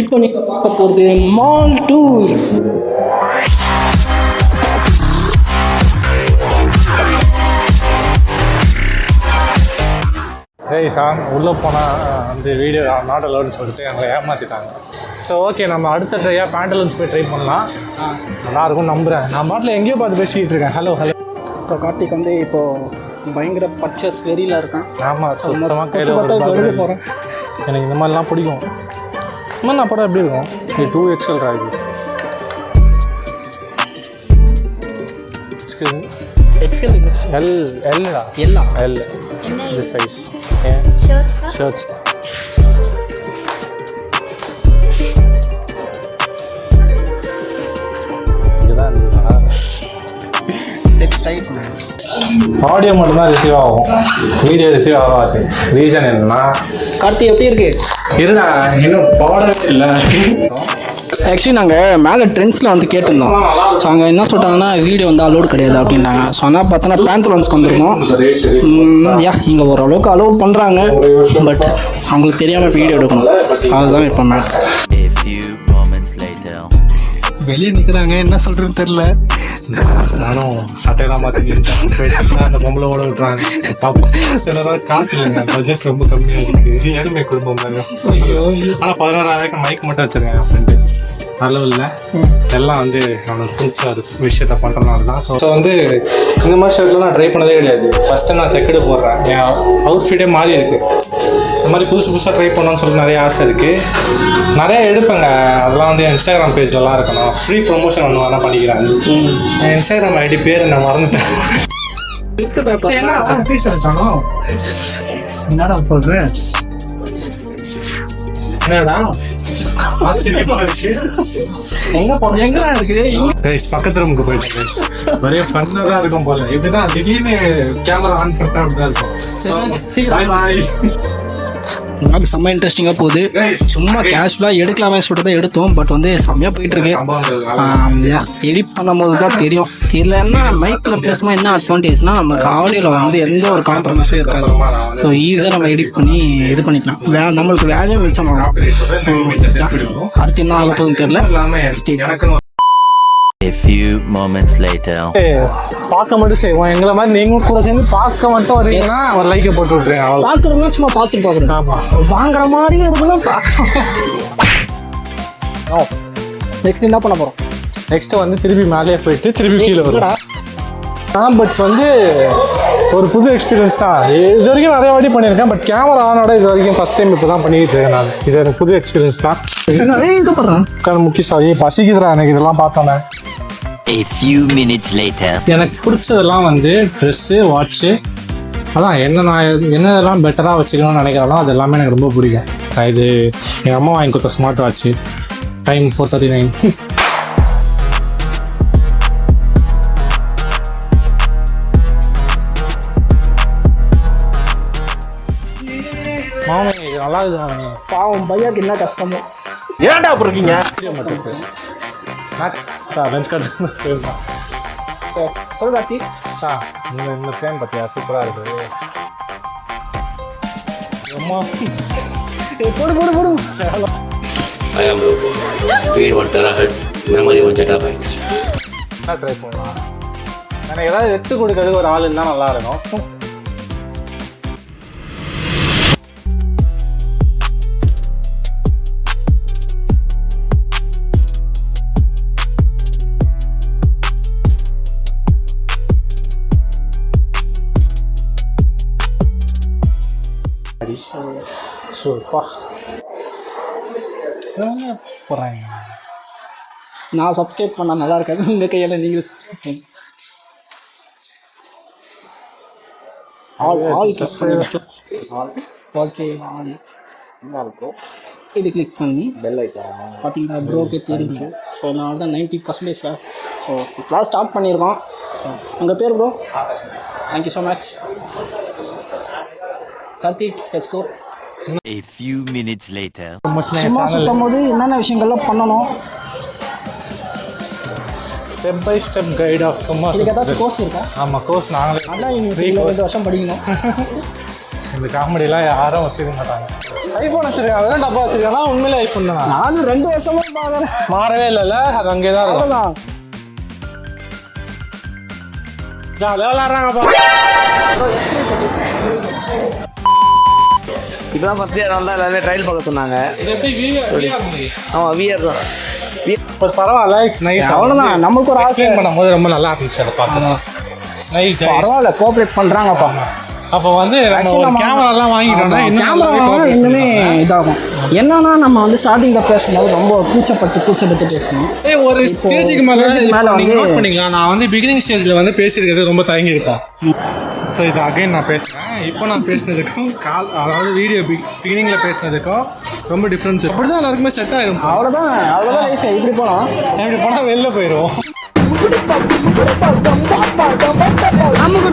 இப்போ நீங்கள் பார்க்க போகிறது மால் டூர். சாங் உள்ளே போனால் அந்த வீடியோ நாட் அலவுட்னு சொல்லிட்டு எங்களை ஏமாற்றிட்டாங்க. ஸோ ஓகே, நம்ம அடுத்த ட்ரையாக பேண்டலூன்ஸ் போய் ட்ரை பண்ணலாம். நல்லாயிருக்கும் நம்புகிறேன். நான் பாட்டில் எங்கேயோ பார்த்து பேசிக்கிட்டு இருக்கேன். ஹலோ. ஸோ கார்த்திக் வந்து இப்போது பயங்கர பர்ச்சேஸ் வெறியில் இருக்கேன். ஆமாம், சுத்தமாக கையில் போகிறேன். எனக்கு இந்த மாதிரிலாம் பிடிக்கும். இன்னும் நான் படம் எப்படி இருக்கும்? இது 2XL ராகி. எல் இந்த சைஸ் ஷர்ட்ஸ் தான். இதுதான் ஆடியோ மட்டும்தான் ரிசீவ் ஆகும், வீடியோ ரிசீவ் ஆகாது. ரீசன் என்னன்னா, கார்த்தி எப்படி இருக்கு? இருடா, இன்னும் போடவே இல்லை. ஆக்சுவலி நாங்கள் மேலே ட்ரெண்ட்ஸில் வந்து கேட்டிருந்தோம். ஸோ அங்கே என்ன சொல்லிட்டாங்கன்னா வீடியோ வந்து அலோடு கிடையாது அப்படின்ட்டாங்க. ஸோ ஆனால் பார்த்தோன்னா பேந்தலோன்ஸ்க்கு வந்திருக்கோம். இங்கே ஓரளவுக்கு அலோவ் பண்ணுறாங்க, பட் அவங்களுக்கு தெரியாமல் வீடியோ எடுக்கணும். அதுதான் இப்போ மேட்ரு. வெளியே நிற்கிறாங்க, என்ன சொல்கிறதுன்னு தெரில. நானும் சட்டையெல்லாம் மாற்றிக்கிட்டேன். அந்த பொம்பளை விட்டுறாங்க. சிலராக காசு இல்லைங்க, பட்ஜெட் ரொம்ப கம்மியாக இருக்குது. ஏழ்மை குடும்பம் தான். ஆனால் 16,000 மைக் மட்டும் வச்சுருக்கேன் அப்படின்ட்டு அளவு இல்லை. எல்லாம் வந்து நம்மளுக்கு புதுசாக விஷயத்த பண்ணுறதுனால தான். ஸோ வந்து இந்த மாதிரி ஷர்ட்லாம் நான் ட்ரை பண்ணதே கிடையாது. ஃபஸ்ட்டு நான் செக்கெடு போடுறேன். என் அவுட்ஃபிட்டே மாறி இருக்குது. இந்த மாதிரி புதுசாக ட்ரை பண்ணணும்னு சொல்லிட்டு நிறைய ஆசை இருக்குது. நிறையா எடுப்பேங்க. அதெல்லாம் வந்து இன்ஸ்டாகிராம் பேஜ்லலாம் இருக்கணும். ஃப்ரீ ப்ரொமோஷன் ஒன்று வேணால் பண்ணிக்கிறேன். என் இன்ஸ்டாகிராம் ஐடி பேர் நான் மறந்துட்டேன். என்னடா சொல்கிறேன்? என்னடா எங்கடா இருக்குது? பக்கத்து ரூமுக்கு போயிட்டு ஒரே ஃபன்னா தான் இருக்கும் போல. இப்படிதான் திடீர்னு கேமரா ஆன் பண்ணிட்டா அப்படிதான் இருக்கும். செம்ம இன்ட்ரெஸ்டிங்காக போகுது. சும்மா கேஷுவலாக எடுக்கலாமே சொல்லிட்டு தான் எடுத்தோம். பட் வந்து செம்மையாக போயிட்டுருக்கு. எடிட் பண்ணும்போது தான் தெரியும். இல்லைன்னா மைக்கில் பேசும்போது என்ன அட்வான்டேஜ்னால் நம்மளுக்கு ஆடியோவில் வந்து எந்த ஒரு காம்ப்ரமைஸும் இருக்காது. ஸோ ஈஸியாக நம்ம எடிட் பண்ணி இது பண்ணிக்கலாம். நம்மளுக்கு வேலையும் மிச்சமாகும். அடுத்து என்ன ஆக போகுதுன்னு தெரியல. A few moments later. பார்க்க மட்டும் செய்வோம். எங்களை மாதிரி நீங்களும் கூட சேர்ந்து பார்க்க மட்டும் வரீங்கன்னா ஒரு லைக்கை போட்டு விட்டுருங்க. பார்க்குறவங்க சும்மா பார்த்து பார்க்குறேன். ஆமாம், வாங்குற மாதிரியும் இருக்கணும். நெக்ஸ்ட் என்ன பண்ண போகிறோம்? நெக்ஸ்ட்டு வந்து திருப்பி மேலேயே போயிட்டு திருப்பி கீழே வரும். பட் வந்து ஒரு புது எக்ஸ்பீரியன்ஸ் தான். இது வரைக்கும் நிறைய வாட்டி பண்ணியிருக்கேன். பட் கேமரா ஆனோட இது வரைக்கும் ஃபஸ்ட் டைம் இப்போ தான் பண்ணிட்டு இருக்கேன் நான். இது எனக்கு புது எக்ஸ்பீரியன்ஸ் தான். இது பண்ணுறேன் முக்கிய சாரி பசிக்குதுரா எனக்கு இதெல்லாம் பார்த்தோன்னே. A few minutes later. எனக்கு பிடிச்சதெல்லாம் வந்து ட்ரெஸ்ஸு, வாட்ச்சு, அதான் என்னதெல்லாம் பெட்டராக வச்சுக்கணும்னு நினைக்கிறேனோ அது எல்லாமே எனக்கு ரொம்ப பிடிக்கும். இது எங்கள் அம்மா வாங்கி கொடுத்த ஸ்மார்ட் வாட்ச்சு. டைம் 4:39. மாமி இது நல்லா இருக்குது மாமி. பாவம் பையாக்கு என்ன கஷ்டமோ. ஏன்டா அப்படி இருக்கீங்க? லஞ்ச் கார்டு சொல்லு கார்த்தி. இந்த ஃப்ரேம் பார்த்தியா, சூப்பராக இருக்குது. அம்மா போடு போடு போடு. Speed 1 terahertz, memory 1 zettabyte. Try பண்ணலாம். எனக்கு ஏதாவது எடுத்து கொடுக்கறதுக்கு ஒரு ஆள் இருந்தால் நல்லா இருக்கும். போடுறாங்க. நான் சப்ஸ்கிரைப் பண்ணால் நல்லா இருக்காது. உங்கள் கையில் நீங்கள் ஓகே இது கிளிக் பண்ணி பெல் ஐக்கான் பார்த்தீங்கன்னா ப்ரோக்கே தெரியும். ஸோ நான் தான் 90% சார். ஸோ கிளாஸ் ஸ்டார்ட் பண்ணியிருக்கோம். உங்கள் பேர் bro? Thank you so much Karthik. Let's go. A few minutes later. சும்மா சுத்தம் போது என்னென்ன விஷயங்கள்லாம் பண்ணணும், step by step guide of சும்மா. இதுக்கு ஏதாச்சும் கோர்ஸ் இருக்கா? ஆமாம், கோர்ஸ் நாங்களே நல்லா யூனிவர்சிட்டியில் 2 வருஷம் படிக்கணும். இந்த காமெடிலாம் யாரும் வச்சுக்க மாட்டாங்க. ஐஃபோன் வச்சிருக்காங்க, அதெல்லாம் டப்பா வச்சிருக்காங்க. உண்மையிலே ஐஃபோன் தான். நானும் 2 வருஷமா பார்க்குறேன். மாறவே இல்லைல்ல, அது அங்கே தான் இருக்கும். ஜாலியாக விளாட்றாங்கப்பா. இப்போதான் ஃபர்ஸ்ட் இயர் தான் எல்லாருமே ட்ரையல் பார்க்க சொன்னாங்க. இது எப்படி ஆமாம் விஆர் தான். பட் பரவாயில்ல, இட்ஸ் நைஸ். அவ்வளோதான், நமக்கு ஒரு ஆசை. எக்ஸ்பிளைன் பண்ணும்போது ரொம்ப நல்லா இருந்துச்சு அதை பார்க்கணும். It's nice. பரவாயில்ல, கோஆப்ரேட் பண்ணுறாங்கப்பா. அப்போ வந்து நம்ம ஒரு கேமராலாம் வாங்கிட்டோம்னா கேமரா இன்னுமே இதாகும். என்னன்னா நம்ம வந்து ஸ்டார்டிங்கில் பேசும்போது ரொம்ப கூச்சப்பட்டு பேசணும். ஒரு ஸ்டேஜுக்கு மேலே வந்து நோட் பண்ணிக்கலாம். நான் வந்து பிகினிங் ஸ்டேஜில் வந்து பேசியிருக்கிறது ரொம்ப தயங்கி இருப்பேன். ஸோ இது அகைன் நான் பேசுகிறேன். இப்போ நான் பேசினதுக்கும் அதாவது வீடியோ பிகினிங்கில் பேசினதுக்கும் ரொம்ப டிஃப்ரென்ஸ். அப்படி தான் எல்லாருக்குமே செட் ஆகிடும். அவ்வளோதான் லைஃப். இப்படி போனால் வெளில போயிடுவோம். நமக்கு